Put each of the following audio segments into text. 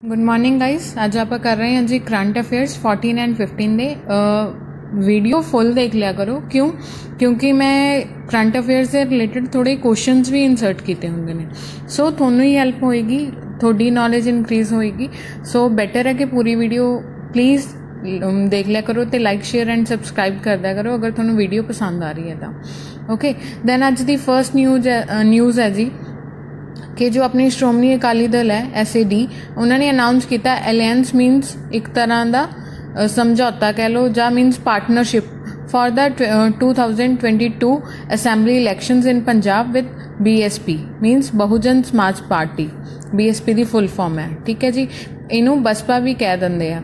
Good morning guys. आज आप कर रहे हैं जी करंट अफेयर्स 14 एंड 15 दे वीडियो फुल देख लिया करो। क्यों? क्योंकि मैं करंट अफेयर्स से रिलेटेड थोड़े क्वेश्चंस भी इंसर्ट किए होंगे ने, सो थोनू ही हेल्प होएगी, थोड़ी नॉलेज इंक्रीज होएगी। सो बेटर है कि पूरी वीडियो प्लीज़ देख लिया करो तो लाइक शेयर एंड सबसक्राइब कर दिया करो अगर थोनू वीडियो पसंद आ रही है तो। ओके दैन अज दी फर्स्ट न्यूज़ है जी कि जो अपनी श्रोमणी अकाली दल है SAD उन्होंने अनाउंस किया अलायंस मीनस एक तरह का समझौता कह लो या means partnership for the 2022 assembly elections in Punjab with BSP means Bahujan Samaj party. BSP की फुल फॉर्म है, ठीक है जी। इनू बसपा भी कह देंगे आ।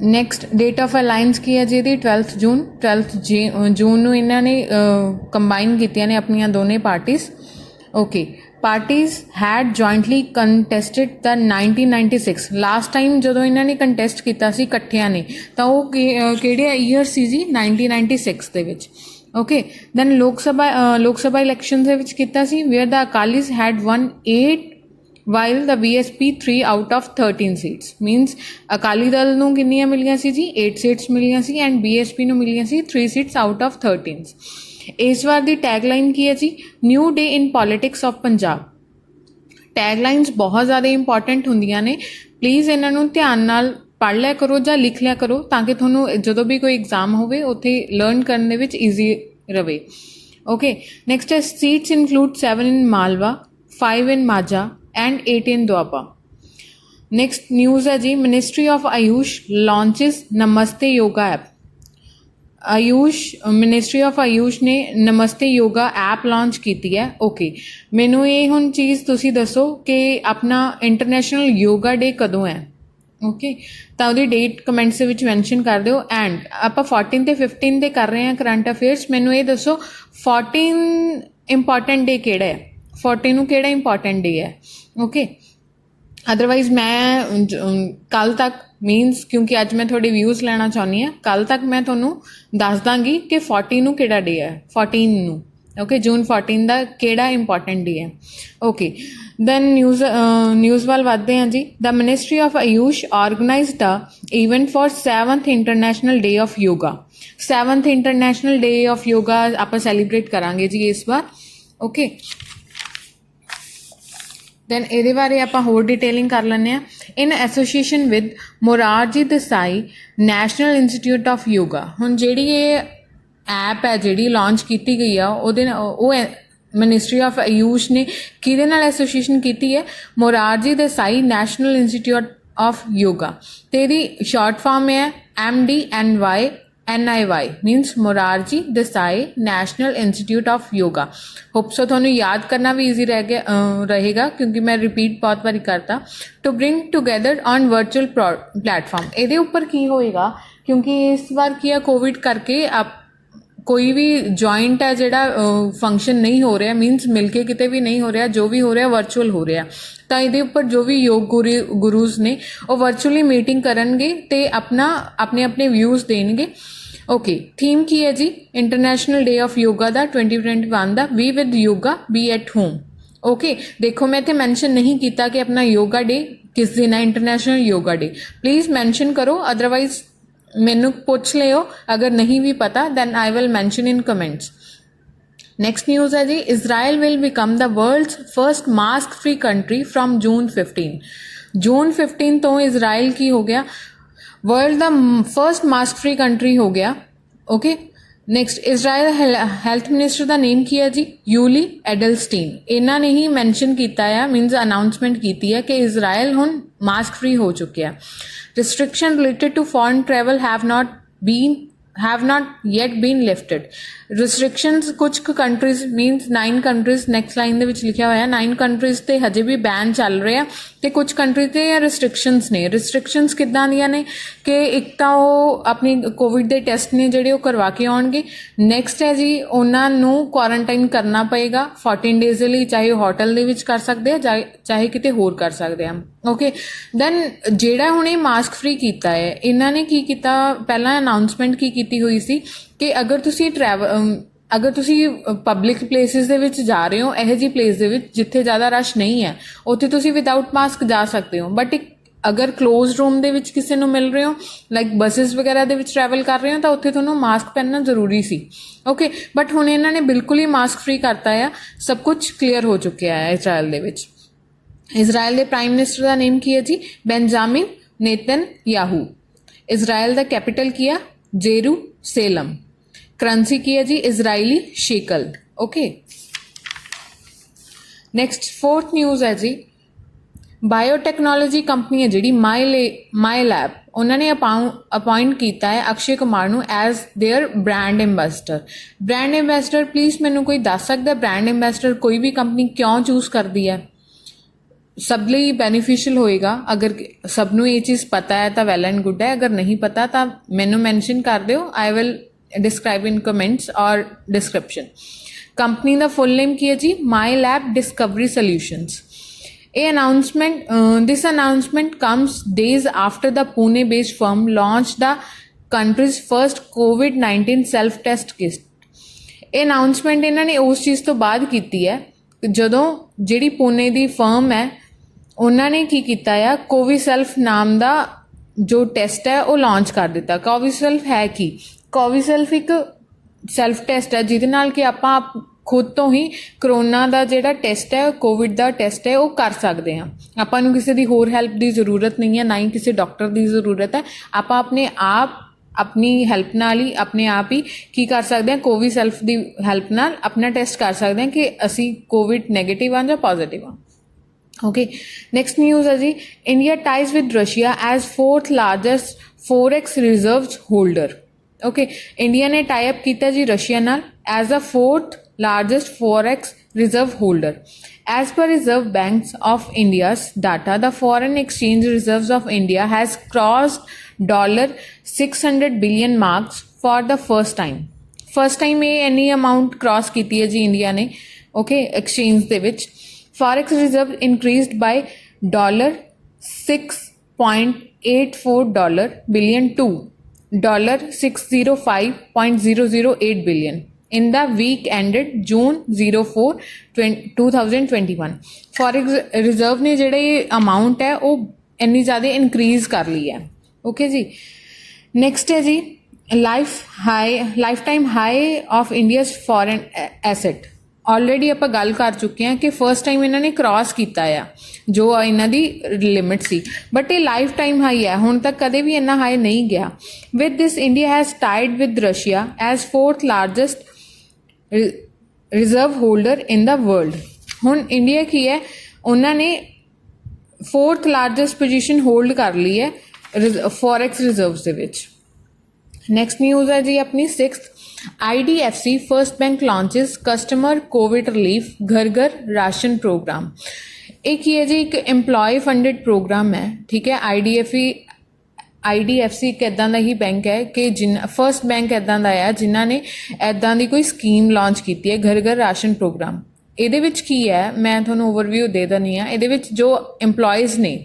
नैक्सट डेट ऑफ अलायंस की है जी 12 जून। 12 जून इन्होंने कंबाइन कीतियां ने अपनियां दोनों parties. Okay parties had jointly contested the 1996 last time जो इन्होंने कंटेस्ट किया सी इकट्ठिया ने तो वो किहड़े ईयर सी जी 1996 दे विच। Okay then Lok Sabha election दे विच कीता सी where the Akalis had one 8 while the BSP 3 out of 13 seats means Akali Dal नूं किन्नियां मिलियां सी जी 8 सीट्स मिलियां सी एंड BSP नूं मिलियां सी 3 सीट्स आउट ऑफ 13। इस बार दी टैगलाइन की है जी new day in politics of Punjab. Taglines बहुत ज़्यादा इंपॉर्टेंट होंदियां ने, प्लीज़ इन्हां नूं ध्यान नाल पढ़ लिया करो या लिख लिया करो ताकि तुहानूं जदों भी कोई एग्जाम होवे उत्थे लर्न करने विच ईजी रवे। ओके नैक्सट है सीट्स इंक्लूड 7 इन मालवा, 5 इन माझा and 8 in Doaba। Next news है जी मिनिस्ट्री ऑफ आयुष लॉन्चेस नमस्ते yoga app. Ministry of Ayush ने नमस्ते योगा ऐप लॉन्च की है। ओके मैनू ये हुण चीज़ तुसी दसो कि अपना इंटरनेशनल योगा डे कदों है। ओके तो वो डेट कमेंट्स के मैंशन कर दो। एंड आप 14 ते 15 दे कर रहे हैं करंट अफेयर्स, मैनू ये दसो 14 इंपॉर्टेंट डे केड़ा है, 14 नूं केड़ा इंपॉर्टेंट डे है। ओके अदरवाइज मैं कल तक मीनस क्योंकि अज मैं थोड़े व्यूज़ लेना चाहनी हाँ, कल तक मैं थोनू दस दांगी कि 14 नूं केड़ा डे है, 14 नूं। ओके जून 14 का केड़ा इंपॉर्टेंट डे है। ओके दैन न्यूज़ वाल वधदे हैं जी। The ministry of AYUSH organised the event for 7th international day of yoga. 7th international day of yoga आप सैलीब्रेट करांगे जी इस बार। ओके दैन ये बारे आप होर डिटेलिंग कर लें। In association with Morarji Desai national institute of yoga. हुण जिहड़ी ये ऐप है जिहड़ी लॉन्च की गई है वो मिनिस्ट्री ऑफ आयुष ने किहदे नाल एसोसीएशन की है, Morarji Desai national institute of yoga. तो ये शॉर्ट फॉर्म है MDNY means Morarji Desai national institute of yoga. Hope so थोनू याद करना भी ईजी रहेगा क्योंकि मैं रिपीट बहुत बारी करता। To bring together on virtual platform. ये उपर की होएगा क्योंकि इस बार की कोविड करके आप कोई भी जॉइंट है जोड़ा फंक्शन नहीं हो रहा मीनस मिलके किते भी नहीं हो रहा, जो भी हो रहा वर्चुअल हो रहा। तो ये उपर जो भी योग गुरुज ने वो वर्चुअली मीटिंग करनगे ते अपने अपने व्यूज़ देंगे। ओके थीम की है जी इंटरनेशनल डे ऑफ योगा दा 2021 दा we with yoga be at home. Okay देखो मैं इतने मैंशन नहीं किया कि अपना योगा डे किस दिन है, international yoga day please mention करो, अदरवाइज मैनू पूछ लियो अगर नहीं भी पता then I will mention in comments. Next news है जी Israel will become the world's first mask free country from June 15। June 15 तो इजराइल की हो गया world the first mask free country हो गया। Okay next Israel health minister का name किया जी यूली एडलस्टीन। इन्हों ने ही मैंशन किया है मीनस अनाउंसमेंट की है कि इजराइल हुण मास्क फ्री हो चुके हैं। Restriction related to foreign travel have not yet been lifted। Restrictions कुछ countries means 9 countries next line दे विच लिखा हुआ है 9 कंट्रीज ते हजे भी बैन चल रहे हैं ते कुछ कंट्री ते रिस्ट्रिक्शनस ने। रिस्ट्रिक्शनस किदां दियां ने कि एक तो वो अपनी कोविड के टेस्ट ने जिहड़े वो करवा के आउणगे। नैक्सट है जी उन्हां नूं क्वारंटाइन करना पएगा 14 डेज के लिए, चाहे होटल दे विच कर सकते हैं चाहे किते होर कर सकते हैं। ओके दैन जिहड़ा हुणे मास्क फ्री कीता है इन्हां ने की कीता पहला अनाउंसमेंट की हुई सी कि अगर तुसी अगर तुसी पब्लिक प्लेसिस दे विच जा रहे हो यह जी प्लेस दे विच जिथे ज़्यादा रश नहीं है उत्थे तुसी विदाउट मास्क जा सकते हो, बट एक ਅਗਰ ਕਲੋਜ਼ ਰੂਮ ਦੇ ਵਿੱਚ ਕਿਸੇ ਨੂੰ ਮਿਲ ਰਹੇ ਹੋ, ਲਾਈਕ ਬੱਸਿਸ ਵਗੈਰਾ ਦੇ ਵਿੱਚ ਟਰੈਵਲ ਕਰ ਰਹੇ ਹੋ, ਤਾਂ ਉੱਥੇ ਤੁਹਾਨੂੰ ਮਾਸਕ ਪਹਿਨਣਾ ਜ਼ਰੂਰੀ ਸੀ। ਓਕੇ, ਬਟ ਹੁਣ ਇਹਨਾਂ ਨੇ ਬਿਲਕੁਲ ਹੀ ਮਾਸਕ ਫ੍ਰੀ ਕਰਤਾ ਆ, ਸਭ ਕੁਝ ਕਲੀਅਰ ਹੋ ਚੁੱਕਿਆ ਹੈ ਇਜ਼ਰਾਈਲ ਦੇ ਵਿੱਚ। ਇਜ਼ਰਾਈਲ ਦੇ ਪ੍ਰਾਈਮ ਮਿਨਿਸਟਰ ਦਾ ਨੇਮ ਕੀ ਹੈ ਜੀ? Benjamin Netanyahu. Israel the capital किया जेरूसलम। करंसी की है जी Israeli shekel. Okay, next fourth news है जी, बायोटैक्नोलॉजी कंपनी है जी माई लैब, उन्होंने अपॉइंट किया है अक्षय कुमार नू as their brand ambassador. Brand ambassador please मैनू कोई दस सकता ब्रांड एंबेसडर कोई भी कंपनी क्यों चूज़ करती है? सब ਲਈ बेनीफिशियल होएगा। अगर सबनों ये चीज़ पता है तो वैल एंड गुड है, अगर नहीं पता तो मैनू मैंशन कर दो, I will describe in comments और डिस्क्रिप्शन। कंपनी का फुल नेम की है जी Mylab Discovery Solutions. This announcement comes days after the Pune-based firm launched the country's first COVID-19 self-test kit। ਇਹ ਅਨਾਊਂਸਮੈਂਟ ਇਹਨਾਂ ਨੇ ਉਸ ਚੀਜ਼ ਤੋਂ ਬਾਅਦ ਕੀਤੀ ਹੈ ਜਦੋਂ ਜਿਹੜੀ ਪੁਣੇ ਦੀ ਫਰਮ ਹੈ ਉਹਨਾਂ ਨੇ ਕੀ ਕੀਤਾ ਆ, ਕੋਵੀਸੈਲਫ ਨਾਮ ਦਾ ਜੋ ਟੈਸਟ ਹੈ ਉਹ ਲਾਂਚ ਕਰ ਦਿੱਤਾ। ਕੋਵੀਸੈਲਫ ਹੈ ਕੀ? ਕੋਵੀਸੈਲਫ ਇੱਕ ਸੈਲਫ ਟੈਸਟ ਹੈ ਜਿਹਦੇ ਨਾਲ ਕਿ ਆਪਾਂ ਖੁਦ ਤੋਂ ਹੀ ਕਰੋਨਾ ਦਾ ਜਿਹੜਾ ਟੈਸਟ ਹੈ, ਕੋਵਿਡ ਦਾ ਟੈਸਟ ਹੈ, ਉਹ ਕਰ ਸਕਦੇ ਹਾਂ। ਆਪਾਂ ਨੂੰ ਕਿਸੇ ਦੀ ਹੋਰ ਹੈਲਪ ਦੀ ਜ਼ਰੂਰਤ ਨਹੀਂ ਹੈ, ਨਾ ਹੀ ਕਿਸੇ ਡਾਕਟਰ ਦੀ ਜ਼ਰੂਰਤ ਹੈ। ਆਪਾਂ ਆਪਣੇ ਆਪ अपनी हैल्प नाल ही अपने आप ही की कर सकते हैं, कोवीसैल्फ की हैल्प नाल अपना टेस्ट कर सकते हैं कि असी कोविड नैगेटिव हाँ या पॉजिटिव हाँ। ओके, नैक्सट न्यूज़ है जी, India ties with Russia as 4th largest forex reserves holder. Okay, India ने टाई अप किया जी रशिया नाल as a 4th largest forex reserve holder. As per Reserve Banks of India's data, the foreign exchange reserves of India has crossed $600 billion marks for the first time। First time ये any amount cross की है जी India ने। Okay, exchange they which forex reserve increased by $6.84 billion to $605.008 billion in the week ended June 04, 2021। Forex reserve ने ਜਿਹੜੇ amount है वो ਇੰਨੀ ज़्यादा इंक्रीज़ कर ली है। ओके जी, नैक्सट है जी lifetime high of India's foreign asset. Already आप गल कर चुके हैं कि फर्स्ट टाइम इन्होंने क्रॉस किया है जो इन्हों की लिमिट सी, बट ये लाइफ टाइम हाई है, हुण तक कदे भी इन्ना हाई नहीं गया। With this India has tied with Russia as 4th largest reserve holder in the world. हुण इंडिया की है, उन्होंने 4th लार्जेस्ट पोजीशन होल्ड कर ली है फॉरेक्स रिजर्व्स दे विच। नैक्सट न्यूज़ है जी अपनी 6th, IDFC first bank launches customer Covid relief घर घर राशन प्रोग्राम। एक ही है जी एक एम्प्लॉय फंडिड प्रोग्राम है, ठीक है। IDFC एक इदां दा ही बैंक है कि फर्स्ट बैंक इदां दा है जिन्हां ने इदां दी कोई स्कीम लॉन्च की है घर घर राशन प्रोग्राम। ਇਹਦੇ ਵਿੱਚ ਕੀ है मैं ਤੁਹਾਨੂੰ ओवरव्यू दे दिंदी हाँ। ਇਹਦੇ ਵਿੱਚ जो एम्प्लॉयज़ ने,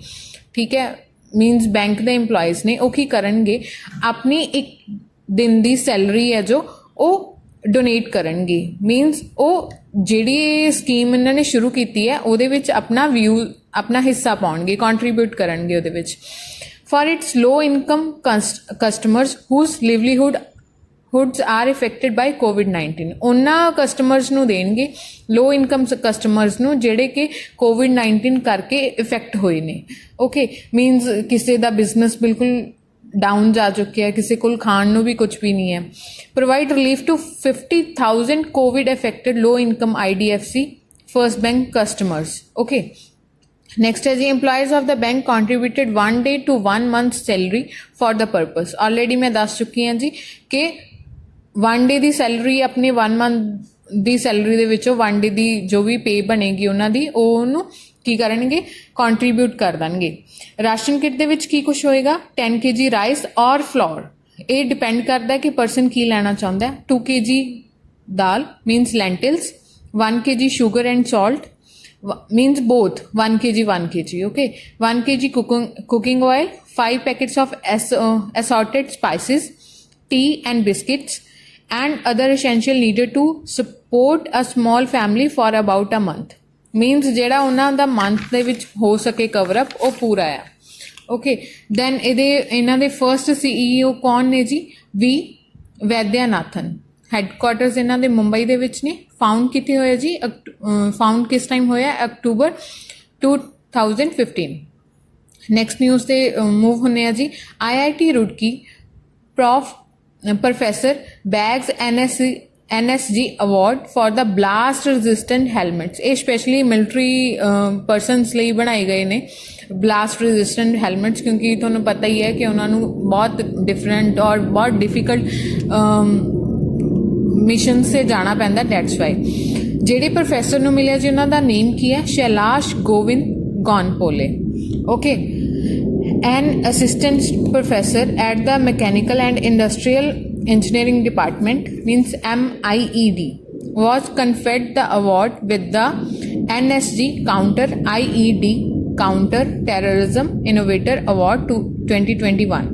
ठीक है, मीनस बैंक के एम्प्लॉयज़ ने वो की करनगे, अपनी एक दिन की सैलरी है जो वो डोनेट करनगे। मीनस वो जिहड़ी स्कीम इन्होंने शुरू की है उहदे विच अपना हिस्सा पाउणगे, कॉन्ट्रीब्यूट करनगे उहदे विच। For its low income customers whose livelihoods are affected by COVID. उन्होंने कस्टमर्स नूं देणगे, लो इनकम कस्टमर्स नूं जिहड़े कि कोविड-19 करके इफेक्ट होए ने। ओके, मीनस किसी का बिजनेस बिल्कुल डाउन जा चुके हैं, किसी को खाण नूं भी कुछ भी नहीं है। Provide relief to 50,000 COVID affected low income IDFC first bank customers. Okay, next है जी employees of the bank contributed 1 day to 1 month salary for the purpose. Already मैं दस चुकी हाँ जी कि 1 day की सैलरी अपनी 1 month की सैलरी दे विचों 1 day की जो भी पे बनेगी उन्होंने ओनू की करनगे, कॉन्ट्रीब्यूट कर देंगे। राशन किट दे विच की कुछ होएगा, 10 kg राइस और फ्लोर। ये डिपेंड करता है कि पर्सन की लेना चाहता है। 2 kg dal मीनस lentils, 1 kg sugar and salt means both 1 kg 1 kg। okay, 1 kg cooking oil, 5 packets of assorted spices, tea and biscuits and other essential needed to support a small family for about a month। means जेड़ा उन्हां दा month दे विच हो सके cover up वो पूरा है। Okay then इन्हां दे first CEO कौन ने जी? वी वैद्यनाथन। हैडकुआटर्स इन्हां दे मुंबई दे विच ने। फाउंड कित्थे होया जी? फाउंड किस टाइम होया? अक्टूबर 2015। नैक्सट न्यूज़ ते मूव होने आ जी। IIT Roorkee professor bags NSG award for the blast resistant helmets. ये स्पैशली मिलटरी परसनस ਲਈ बनाए गए ने ब्लास्ट रजिस्टेंट हैलमेट्स, क्योंकि ਤੁਹਾਨੂੰ पता ही है कि उन्होंने बहुत डिफरेंट और बहुत डिफिकल्ट मिशन से जाना पैंदा। डैट्स वाई ਜਿਹੜੇ प्रोफैसर ਨੂੰ मिले जी उन्हों का नेम की है? Shailash Govind Gaunpole. Okay an assistant professor at the Mechanical and Industrial Engineering Department means MED was conferred the award with the NSG Counter IED Counter Terrorism Innovator Award to 2021।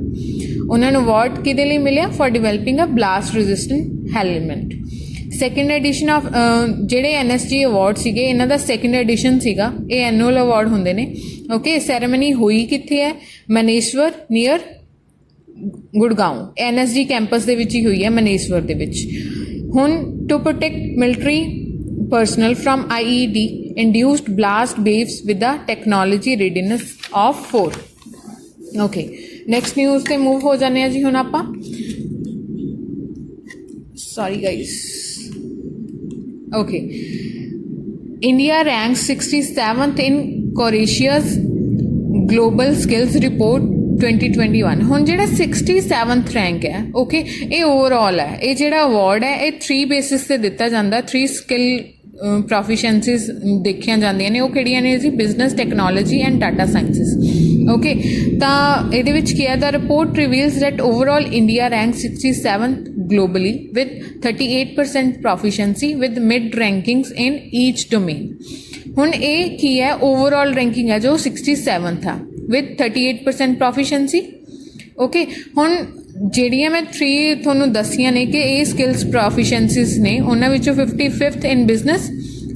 उन्होंने award किहदे लई मिलिया? For developing a blast resistant helmet. Second edition of ਜਿਹੜੇ NSG award ਸੀਗੇ ਇਹਨਾਂ ਦਾ second edition ਸੀਗਾ। ਇਹ annual award ਹੁੰਦੇ ਨੇ। ਓਕੇ ਸੈਰੇਮਨੀ ਹੋਈ ਕਿੱਥੇ ਹੈ? Manesar near Gurgaon. NSG campus ਦੇ ਵਿੱਚ ਹੀ ਹੋਈ ਹੈ, ਮਨੇਸ਼ਵਰ ਦੇ ਵਿੱਚ। ਹੁਣ to protect military personnel from IED induced blast waves with the technology readiness of 4। okay next news ਤੇ move ਹੋ ਜਾਂਦੇ ਆ ਜੀ ਹੁਣ ਆਪਾਂ। sorry guys okay India ranks 67th in Croatia's global skills report 2021। ਹੁਣ ਜਿਹੜਾ 67th ਰੈਂਕ ਹੈ ਓਕੇ ਇਹ ਓਵਰਆਲ ਹੈ। ਇਹ ਜਿਹੜਾ ਅਵਾਰਡ ਹੈ ਇਹ 3 ਬੇਸਿਸ ਤੇ ਦਿੱਤਾ ਜਾਂਦਾ। 3 ਸਕਿੱਲ ਪ੍ਰੋਫੀਸ਼ੈਂਸੀਜ਼ ਦੇਖੀਆਂ ਜਾਂਦੀਆਂ ਨੇ। ਉਹ ਕਿਹੜੀਆਂ ਨੇ ਜੀ? Business, technology and data sciences. Okay ਤਾਂ ਇਹਦੇ ਵਿੱਚ ਕੀ ਹੈ? The report reveals that overall India rank 67th globally with 38% proficiency with mid rankings in each domain। ਹੁਣ ਇਹ ਕੀ ਹੈ? ਓਵਰਆਲ ਰੈਂਕਿੰਗ ਹੈ ਜੋ 67th ਆ with 38% proficiency। ਓਕੇ ਹੁਣ ਜਿਹੜੀਆਂ ਮੈਂ 3 ਤੁਹਾਨੂੰ ਦੱਸੀਆਂ ਨੇ ਕਿ ਇਹ ਸਕਿੱਲਸ ਪ੍ਰੋਫੀਸ਼ੈਂਸੀਜ਼ ਨੇ, ਉਹਨਾਂ ਵਿੱਚੋਂ 55th in business,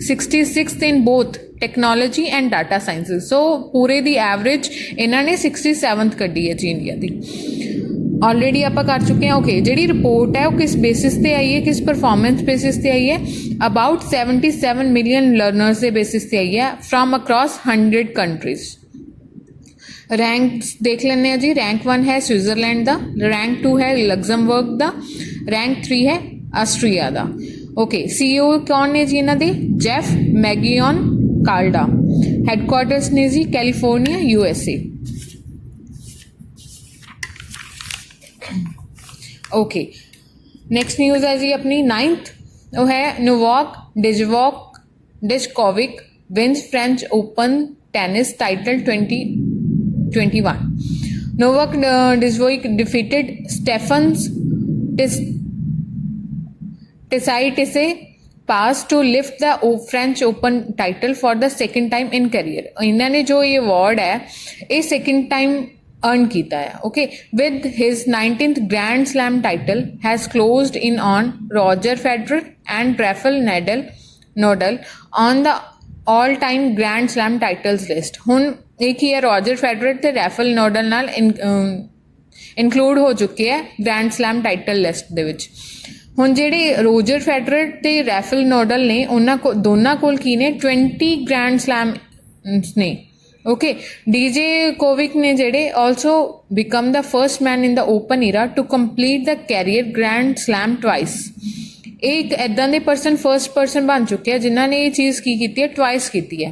66th in both technology and data sciences. So ਪੂਰੇ ਦੀ ਐਵਰੇਜ ਇਹਨਾਂ ਨੇ 67th ਕੱਢੀ ਹੈ ਜੀ ਇੰਡੀਆ ਦੀ। ਆਲਰੇਡੀ ਆਪਾਂ ਕਰ ਚੁੱਕੇ ਹਾਂ। ਓਕੇ ਜਿਹੜੀ ਰਿਪੋਰਟ ਹੈ ਉਹ ਕਿਸ ਬੇਸਿਸ ਤੇ ਆਈ ਹੈ? ਕਿਸ ਪਰਫਾਰਮੈਂਸ ਬੇਸਿਸ ਤੇ ਆਈ ਹੈ? ਅਬਾਊਟ 77 ਮਿਲੀਅਨ ਲਰਨਰਸ ਦੇ ਬੇਸਿਸ ਤੇ ਆਈ ਹੈ ਫਰॉम ਅक्रॉस 100 ਕੰਟਰੀਜ਼। ਰੈਂਕਸ ਦੇਖ ਲੈਂਦੇ ਹਾਂ ਜੀ। ਰੈਂਕ 1 ਹੈ ਸਵਿਟਜ਼ਰਲੈਂਡ ਦਾ, ਰੈਂਕ 2 ਹੈ ਲਗਜ਼ਮਬਰਗ ਦਾ, ਰੈਂਕ 3 ਹੈ ਆਸਟਰੀਆ ਦਾ। ਓਕੇ CEO ਕੌਣ ਨੇ ਜੀ ਇਹਨਾਂ ਦੇ? ਜੈਫ ਮੈਗੀਓਨ ਕਾਲਡਾ। ਹੈਡਕੁਆਟਰਸ ਨੇ ਜੀ California USA। Okay next news ਹੈ ਜੀ ਆਪਣੀ 9th। ਉਹ ਹੈ Novak Djokovic wins French Open tennis title 2021। Novak Djokovic defeated Stefanos Tsitsipas pass to lift the French Open title for the second time in career। इन्होंने ने जो ये award है ये second time earn किया है। okay with his 19th Grand Slam title has closed in on Roger Federer and Rafael Nadal on the all time Grand Slam titles list। ਹੁਣ एक ही है रॉजर फेडरर ਤੇ ਰੈਫਲ ਨੋਡਲ ਨਾਲ include ਹੋ ਚੁੱਕੇ ਹੈ ਗ੍ਰੈਂਡ ਸਲੈਮ ਟਾਈਟਲ ਲਿਸਟ ਦੇ ਵਿੱਚ। ਹੁਣ ਜਿਹੜੇ ਰੋਜਰ ਫੈਡਰਰ ਤੇ ਰੈਫਲ ਨੋਡਲ ਨੇ ਉਹਨਾਂ ਦੋਨਾਂ ਕੋਲ ਕੀ ਨੇ? 20 ਗ੍ਰੈਂਡ ਸਲੈਮ ਨੇ। ਓਕੇ DJ ਕੋਵਿਕ ਨੇ ਜਿਹੜੇ also become the first man in the open era to complete the career grand slam twice. ਇਹ ਇੱਕ ਇੱਦਾਂ ਦੇ ਫਰਸਟ ਪਰਸਨ ਬਣ ਚੁੱਕੇ ਆ ਜਿਨ੍ਹਾਂ ਨੇ ਇਹ ਚੀਜ਼ ਕੀ ਕੀਤੀ ਹੈ? ਟਵਾਈਸ ਕੀਤੀ ਹੈ।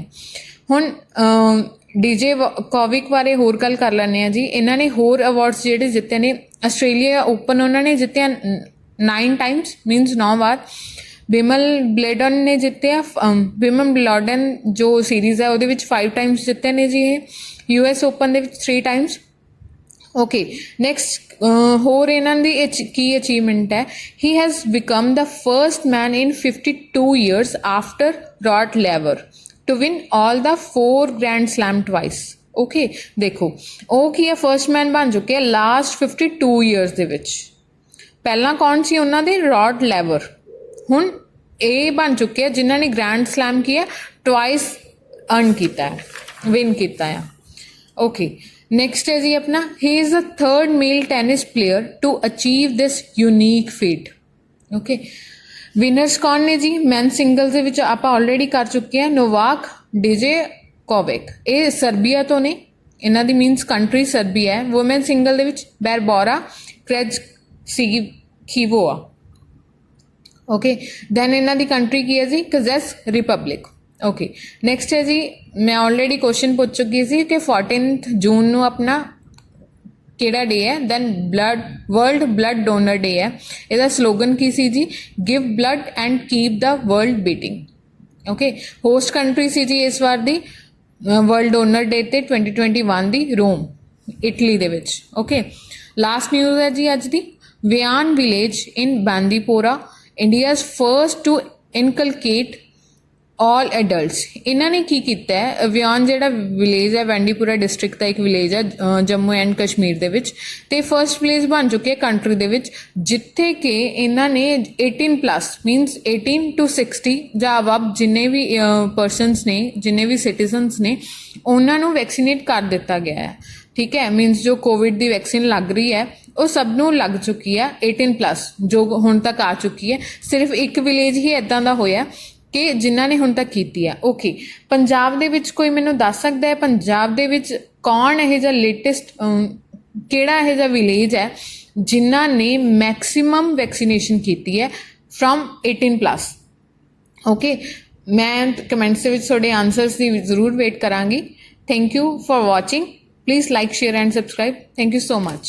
ਹੁਣ DJ ਕੋਵਿਕ ਬਾਰੇ ਹੋਰ ਗੱਲ ਕਰ ਲੈਂਦੇ ਹਾਂ ਜੀ। ਇਹਨਾਂ ਨੇ ਹੋਰ ਅਵਾਰਡਸ ਜਿਹੜੇ ਜਿੱਤੇ ਨੇ। ਆਸਟ੍ਰੇਲੀਆ ਓਪਨ ਉਹਨਾਂ ਨੇ ਜਿੱਤਿਆ 9 ਟਾਈਮਸ ਮੀਨਸ 9 ਵਾਰ। ਵਿਮਬਲਡਨ ਨੇ ਜਿੱਤਿਆ। ਵਿਮਬਲਡਨ ਜੋ ਸੀਰੀਜ਼ ਹੈ ਉਹਦੇ ਵਿੱਚ 5 ਟਾਈਮਸ ਜਿੱਤੇ ਨੇ ਜੀ ਇਹ। US ਓਪਨ ਦੇ ਵਿੱਚ 3 ਟਾਈਮਸ। ਓਕੇ ਨੈਕਸਟ ਹੋਰ ਇਹਨਾਂ ਦੀ ਕੀ ਅਚੀਵਮੈਂਟ ਹੈ? He has become the first man in 52 years after Rod Laver to win all the 4 Grand Slam twice। okay ਦੇਖੋ ਉਹ ਕੀ ਹੈ? ਫਰਸਟ ਮੈਨ ਬਣ ਚੁੱਕੇ ਆ ਲਾਸਟ 52 years ਦੇ ਵਿੱਚ। ਪਹਿਲਾਂ ਕੌਣ ਸੀ ਉਹਨਾਂ ਦੇ? ਰੌਡ ਲੈਵਰ। ਹੁਣ ਇਹ ਬਣ ਚੁੱਕੇ ਆ ਜਿਨ੍ਹਾਂ ਨੇ ਗ੍ਰੈਂਡ ਸਲੈਮ ਕੀ ਹੈ? ਟਵਾਈਸ ਅਰਨ ਕੀਤਾ ਹੈ, ਵਿਨ ਕੀਤਾ ਆ। ਓਕੇ नेक्स्ट है जी अपना, he is the third male tennis player to achieve this unique feat. Okay, winners कौन ने जी? मैन सिंगल्स ਦੇ ਵਿੱਚ ਆਪਾਂ ਆਲਰੇਡੀ ਕਰ ਚੁੱਕੇ ਹਾਂ, ਨੋਵਾਕ ਡਿਜੋਕੋਵਿਕ, ਇਹ ਸਰਬੀਆ ਤੋਂ ਨੇ, ਇਹਨਾਂ ਦੀ ਮੀਨਸ ਕੰਟਰੀ ਸਰਬੀਆ ਹੈ। ਵੂਮਨ ਸਿੰਗਲ ਦੇ ਵਿੱਚ ਬੈਰਬੋਰਾ ਕ੍ਰੈਜਸੀਖੀਵੋਵਾ। ओके, दैन इन्हों की कंट्री की है जी कज़ाख रिपब्लिक। ओके, नैक्सट है जी, मैं ऑलरेडी क्वेश्चन पूछ चुकी थी कि 14 जून ਨੂੰ अपना ਕਿਹੜਾ ਡੇ ਹੈ। Then world blood donor day है। ਇਹਦਾ स्लोगन की सी जी, give blood and keep the world beating. Okay, host country सी जी इस बार दी वर्ल्ड डोनर डे ते 2021 दी रोम, इटली दे विच। ओके, लास्ट न्यूज़ है जी अज दी, Weyan village in Bandipora India's first to inoculate all adults. इन्हों ने की किया है, वियान जिहड़ा विलेज है बैंडीपुरा डिस्ट्रिक्ट का एक विलेज है जम्मू एंड कश्मीर दे विच, ते फर्स्ट प्लेस बन चुकी है कंट्री दे विच, जिथे कि इन्हों ने 18+ मीनस 18 to 60 जां अब जिन्ने भी परसनस ने, जिन्ने भी सिटीजनस ने, उन्होंने वैक्सीनेट कर दिता गया है। ठीक है, मीनस जो कोविड की वैक्सीन लग रही है वो सब नूं लग चुकी है 18+ जो हुण तक आ चुकी है। सिर्फ एक विलेज ही इदां दा होया कि जिन्हां ने हुण तक कीती है। ओके, पंजाब दे विच कोई मैनूं दस सकदा है पंजाब दे विच कौन इहो जिहा लेटेस्ट किहड़ा इहो जिहा विलेज है जिन्हां ने मैक्सीमम वैक्सीनेशन कीती है फ्रॉम 18+? ओके, मैं कमेंट्स दे विच तुहाडे आंसर्स दी जरूर वेट करांगी। Thank you for watching. Please like, share and subscribe. Thank you so much.